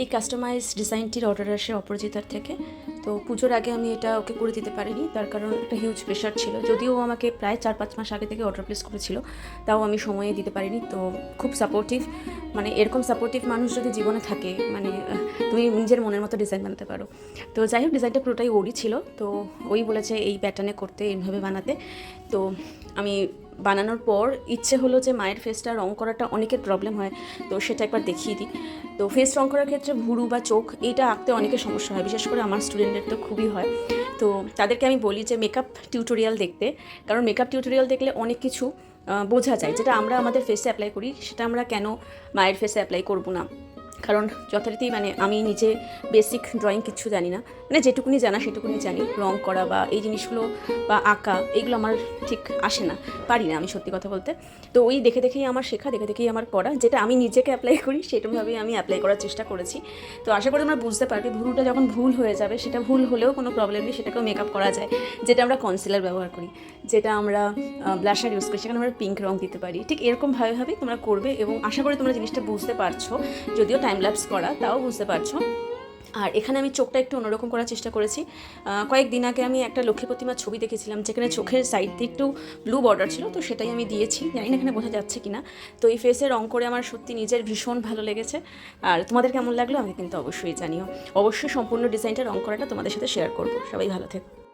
এই customise ডিজাইনটির order আসে অপরাজিতার থেকে। তো পুজোর আগে আমি এটা ওকে করে দিতে পারিনি, তার কারণ একটা হিউজ প্রেশার ছিল। যদিও ও আমাকে প্রায় 4-5 মাস আগে থেকে অর্ডার প্লেস করেছিল, তাও আমি সময়ে দিতে পারিনি। তো খুব সাপোর্টিভ, মানে এরকম সাপোর্টিভ মানুষ যদি জীবনে থাকে, মানে তুমি নিজের মনের মতো ডিজাইন বানাতে পারো। তো যাই হোক, ডিজাইনটা পুরোটাই ওরই ছিল। তো ওই বলেছে এই প্যাটার্নে করতে, এইভাবে বানাতে। তো আমি বানানোর পর ইচ্ছে হলো যে মায়ের ফেসটা রং করাটা অনেকের প্রবলেম হয়, তো সেটা একবার দেখিয়ে দিই। তো ফেস রং করার ক্ষেত্রে ভুরু বা চোখ এইটা আঁকতে অনেকের সমস্যা হয়, বিশেষ করে আমার স্টুডেন্টদের তো খুবই হয়। তো তাদেরকে আমি বলি যে মেকআপ টিউটোরিয়াল দেখতে, কারণ মেকআপ টিউটোরিয়াল দেখলে অনেক কিছু বোঝা যায়, যেটা আমরা আমাদের ফেসে অ্যাপ্লাই করি সেটা আমরা কেন মায়ের ফেসে অ্যাপ্লাই করবো না। কারণ যথারীতি মানে আমি নিজে বেসিক ড্রয়িং কিচ্ছু জানি না, মানে যেটুকুনি জানা সেটুকুনি জানি। রং করা বা এই জিনিসগুলো বা আঁকা এইগুলো আমার ঠিক আসে না, পারি না আমি সত্যি কথা বলতে। তো ওই দেখে দেখেই আমার শেখা, দেখে দেখেই আমার করা, যেটা আমি নিজেকে অ্যাপ্লাই করি সেটাভাবেই আমি অ্যাপ্লাই করার চেষ্টা করেছি। তো আশা করি তোমরা বুঝতে পারবে, ভুরুটা যখন ভুল হয়ে যাবে, সেটা ভুল হলেও কোনো প্রবলেম নেই, সেটাকেও মেকআপ করা যায়। যেটা আমরা কনসিলার ব্যবহার করি, যেটা আমরা ব্লাশার ইউজ করি, সেখানে আমরা পিঙ্ক রং দিতে পারি। ঠিক এরকমভাবেই তোমরা করবে, এবং আশা করি তোমরা জিনিসটা বুঝতে পারছো, যদিও টাইম ল্যাপস করা, তাও বুঝতে পারছো। আর এখানে আমি চোখটা একটু অন্যরকম করার চেষ্টা করেছি। কয়েকদিন আগে আমি একটা লক্ষ্মী প্রতিমার ছবি দেখেছিলাম, যেখানে চোখের সাইড দিয়ে একটু ব্লু বর্ডার ছিল, তো সেটাই আমি দিয়েছি। জানি না এখানে বোঝা যাচ্ছে কি না। তো এই ফেসে রং করে আমার সত্যি নিজের ভীষণ ভালো লেগেছে। আর তোমাদের কেমন লাগলো আমাকে কিন্তু অবশ্যই জানিও। অবশ্যই সম্পূর্ণ ডিজাইনটা রং করাটা তোমাদের সাথে শেয়ার করবো। সবাই ভালো থেকো।